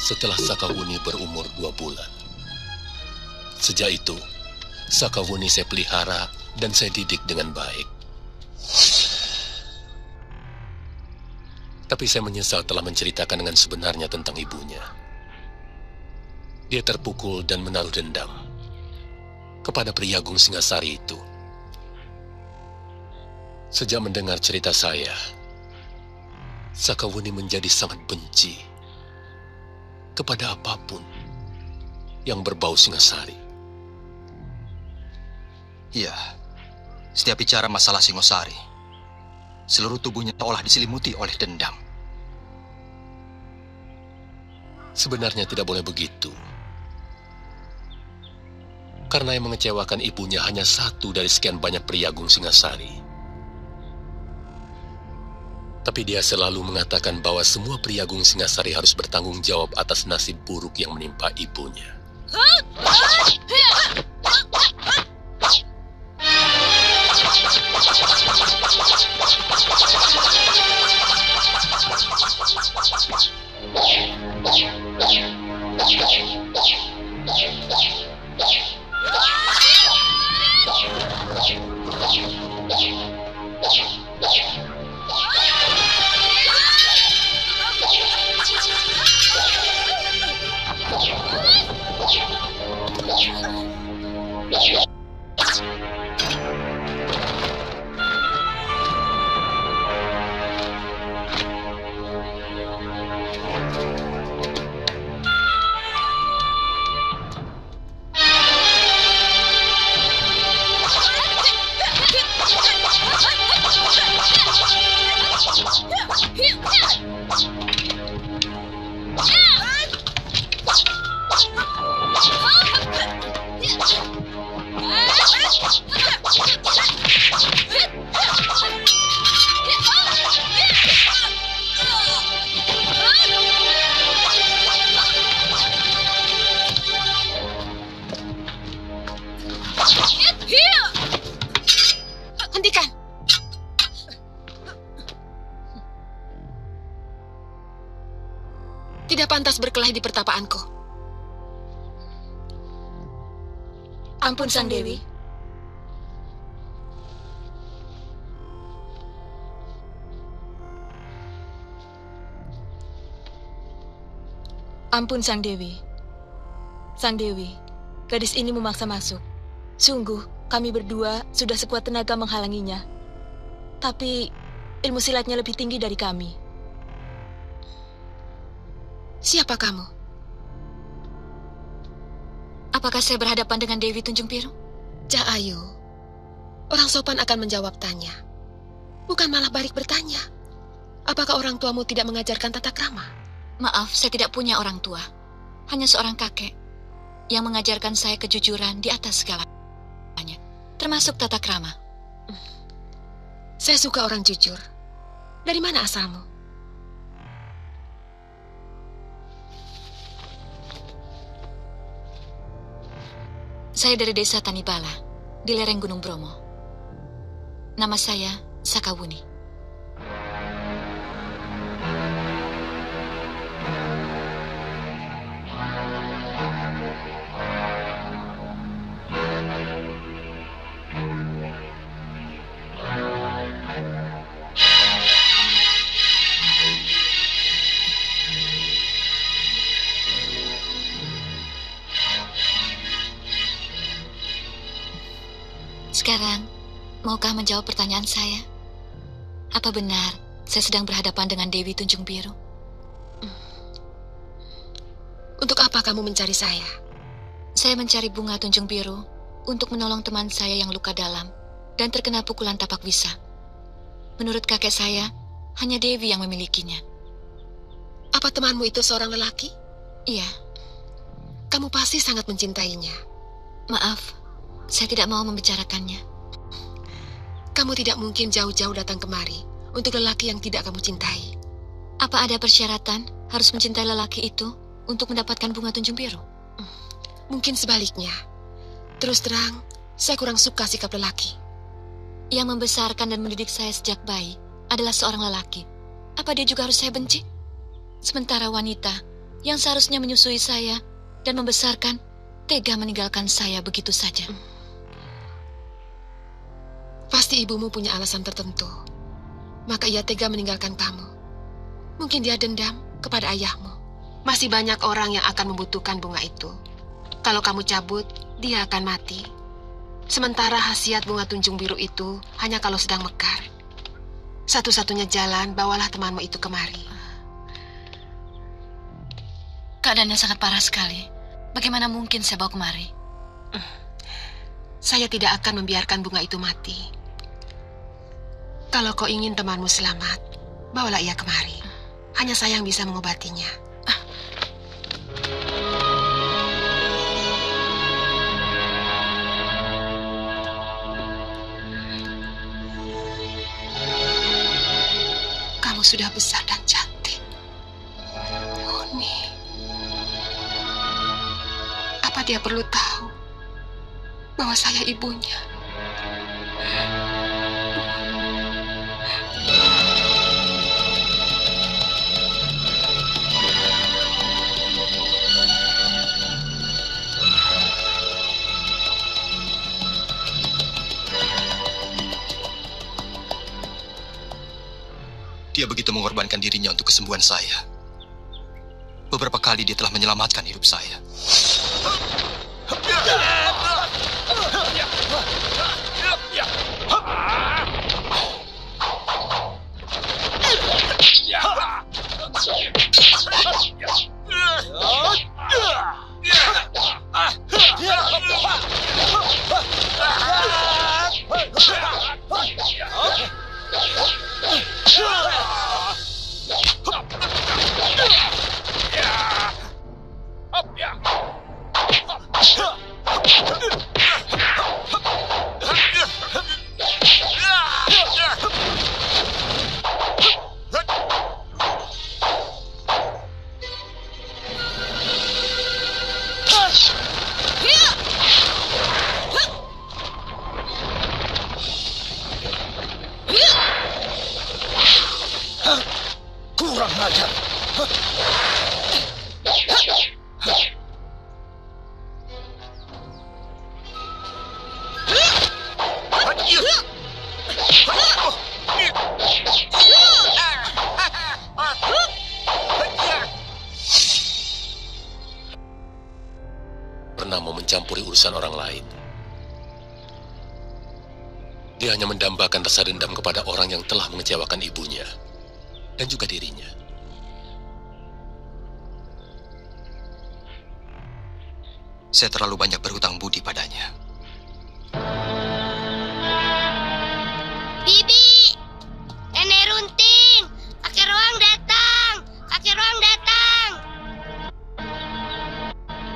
setelah Sakawuni berumur 2 bulan. Sejak itu, Sakawuni saya pelihara dan saya didik dengan baik. Tapi saya menyesal telah menceritakan dengan sebenarnya tentang ibunya. Dia terpukul dan menaruh dendam kepada pria Agung Singasari itu. Sejak mendengar cerita saya, Sakawuni menjadi sangat benci kepada apapun yang berbau Singasari. Iya, setiap bicara masalah Singosari, seluruh tubuhnya seolah diselimuti oleh dendam. Sebenarnya tidak boleh begitu. Karena yang mengecewakan ibunya hanya satu dari sekian banyak pria Agung Singasari. Tapi dia selalu mengatakan bahwa semua pria Agung Singasari harus bertanggung jawab atas nasib buruk yang menimpa ibunya. Hentikan! Tidak pantas berkelahi di pertapaanku. Ampun, Sang Dewi. Ampun, Sang Dewi. Sang Dewi, gadis ini memaksa masuk. Sungguh, kami berdua sudah sekuat tenaga menghalanginya. Tapi, ilmu silatnya lebih tinggi dari kami. Siapa kamu? Apakah saya berhadapan dengan Dewi Tunjung Biru? Cah Ayu, orang sopan akan menjawab tanya. Bukan malah balik bertanya. Apakah orang tuamu tidak mengajarkan tata krama? Maaf, saya tidak punya orang tua. Hanya seorang kakek yang mengajarkan saya kejujuran di atas segalanya, termasuk tata krama. Saya suka orang jujur. Dari mana asalmu? Saya dari desa Tanibala, di lereng Gunung Bromo. Nama saya Sakawuni. Sekarang, maukah menjawab pertanyaan saya? Apa benar saya sedang berhadapan dengan Dewi Tunjung Biru? Untuk apa kamu mencari saya? Saya mencari bunga Tunjung Biru untuk menolong teman saya yang luka dalam dan terkena pukulan tapak wisa. Menurut kakek saya, hanya Dewi yang memilikinya. Apa temanmu itu seorang lelaki? Iya. Kamu pasti sangat mencintainya. Maaf, saya tidak mau membicarakannya. Kamu tidak mungkin jauh-jauh datang kemari untuk lelaki yang tidak kamu cintai. Apa ada persyaratan harus mencintai lelaki itu untuk mendapatkan bunga Tunjung Biru? Mungkin sebaliknya. Terus terang, saya kurang suka sikap lelaki. Yang membesarkan dan mendidik saya sejak bayi adalah seorang lelaki. Apa dia juga harus saya benci? Sementara wanita yang seharusnya menyusui saya dan membesarkan, tega meninggalkan saya begitu saja. Pasti ibumu punya alasan tertentu. Maka ia tega meninggalkan kamu. Mungkin dia dendam kepada ayahmu. Masih banyak orang yang akan membutuhkan bunga itu. Kalau kamu cabut, dia akan mati. Sementara khasiat bunga tunjung biru itu hanya kalau sedang mekar. Satu-satunya jalan, bawalah temanmu itu kemari. Keadaannya sangat parah sekali. Bagaimana mungkin saya bawa kemari? Saya tidak akan membiarkan bunga itu mati. Kalau kau ingin temanmu selamat, bawalah ia kemari. Hanya saya yang bisa mengobatinya. Kamu sudah besar dan cantik. Yuni. Apa dia perlu tahu bahwa saya ibunya? Dia begitu mengorbankan dirinya untuk kesembuhan saya. Beberapa kali dia telah menyelamatkan hidup saya. Kurang ajar. Pernah mau mencampuri urusan orang lain. Dia hanya mendambakan rasa dendam kepada orang yang telah mengecewakan ibunya dan juga dirinya. Saya terlalu banyak berhutang budi padanya. Bibi! Nenek Runting! Kakek Ruang datang! Kakek Ruang datang!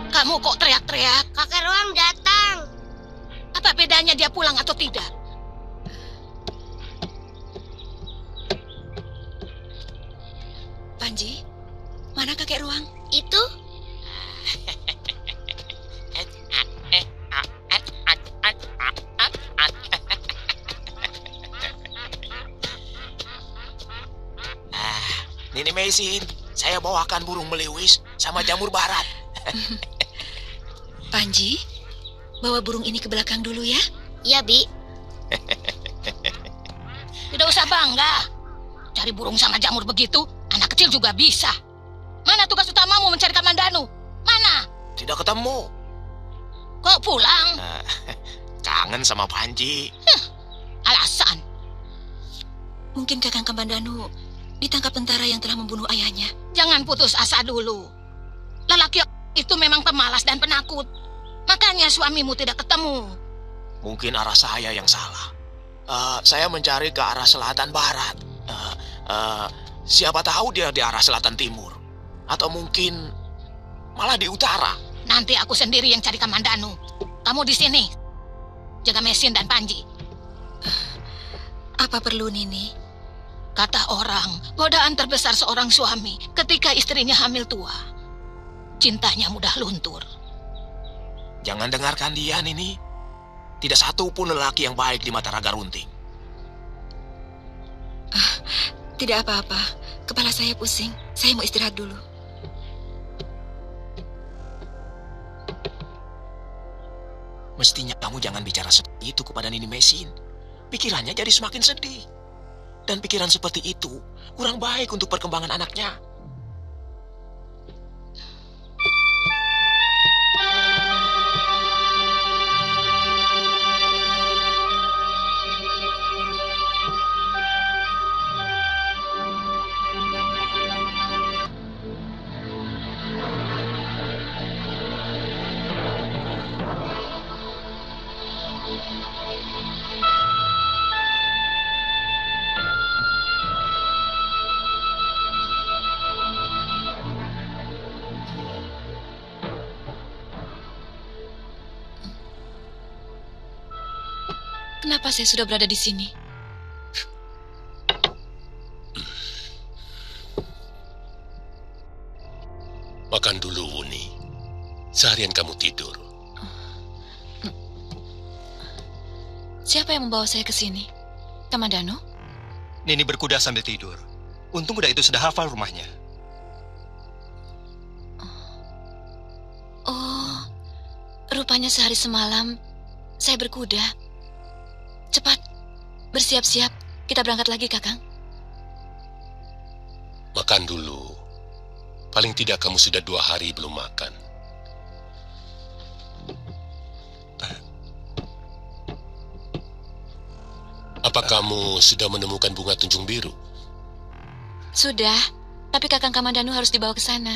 Kamu kok teriak-teriak? Kakek Ruang datang! Apa bedanya dia pulang atau tidak? Panji, mana kakek Ruang? Itu? Nini Mesin, saya bawakan burung melewis sama jamur barat. Panji, bawa burung ini ke belakang dulu ya. Iya, Bi. Tidak usah bangga. Cari burung sama jamur begitu, anak kecil juga bisa. Mana tugas utamamu mencari Kamandanu? Mana? Tidak ketemu. Kok pulang? Kangen sama Panji. Alasan. Mungkin Kakang Kamandanu ditangkap tentara yang telah membunuh ayahnya. Jangan putus asa dulu. Lelaki itu memang pemalas dan penakut. Makanya suamimu tidak ketemu. Mungkin arah saya yang salah. Saya mencari ke arah selatan barat. Siapa tahu dia di arah selatan timur. Atau mungkin malah di utara. Nanti aku sendiri yang cari Kamandanu. Kamu di sini. Jaga Mesin dan Panji. Apa perlu, Nini? Kata orang, godaan terbesar seorang suami ketika istrinya hamil tua. Cintanya mudah luntur. Jangan dengarkan dia, Nini. Tidak satu pun lelaki yang baik di mata Raga Runting. Tidak apa-apa. Kepala saya pusing. Saya mau istirahat dulu. Mestinya kamu jangan bicara seperti itu kepada Nini Mesin. Pikirannya jadi semakin sedih. Dan pikiran seperti itu kurang baik untuk perkembangan anaknya. Kenapa saya sudah berada di sini? Makan dulu, Wuni. Seharian kamu tidur. Siapa yang membawa saya ke sini? Kamandano? Nini berkuda sambil tidur. Untung kuda itu sudah hafal rumahnya. Oh, rupanya sehari semalam saya berkuda. Cepat, bersiap-siap. Kita berangkat lagi, Kakang. Makan dulu. Paling tidak kamu sudah 2 hari belum makan. Apa kamu sudah menemukan bunga tunjung biru? Sudah, tapi Kakang Kamandanu harus dibawa ke sana.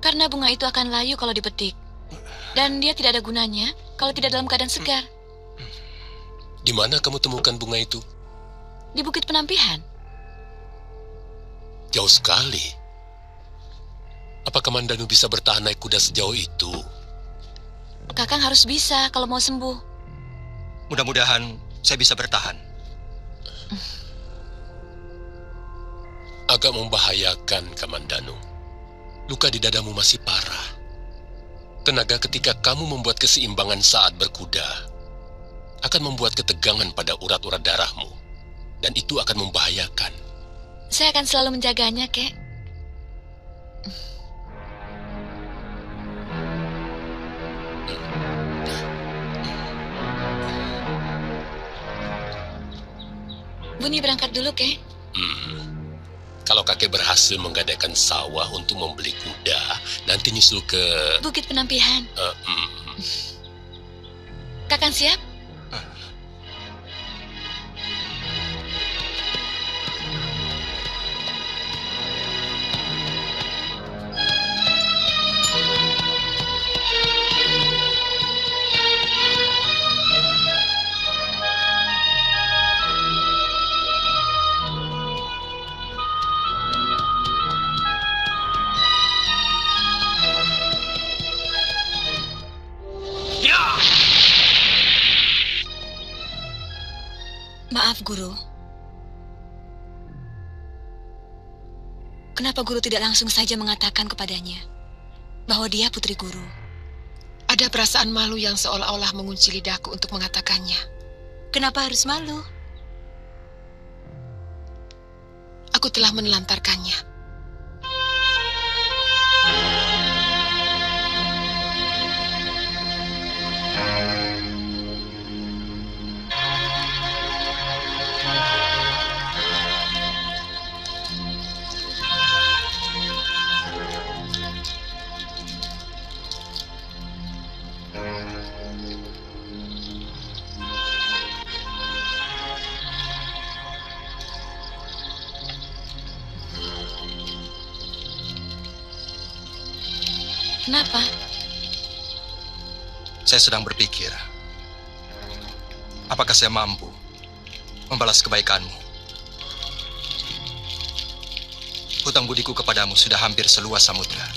Karena bunga itu akan layu kalau dipetik. Dan dia tidak ada gunanya kalau tidak dalam keadaan segar. Di mana kamu temukan bunga itu? Di Bukit Penampihan. Jauh sekali. Apa Kamandanu bisa bertahan naik kuda sejauh itu? Kakang harus bisa kalau mau sembuh. Mudah-mudahan saya bisa bertahan. Agak membahayakan, Kamandanu. Luka di dadamu masih parah. Tenaga ketika kamu membuat keseimbangan saat berkuda akan membuat ketegangan pada urat-urat darahmu. Dan itu akan membahayakan. Saya akan selalu menjaganya, Kek. Buni berangkat dulu, Kek. Kalau kakek berhasil menggadaikan sawah untuk membeli kuda, nanti nyusul ke... Bukit Penampihan. Kakang siap? Maaf, Guru. Kenapa Guru tidak langsung saja mengatakan kepadanya bahwa dia putri Guru? Ada perasaan malu yang seolah-olah mengunci lidahku untuk mengatakannya. Kenapa harus malu? Aku telah menelantarkannya. Kenapa? Saya sedang berpikir, apakah saya mampu membalas kebaikanmu? Hutang budiku kepadamu sudah hampir seluas samudra.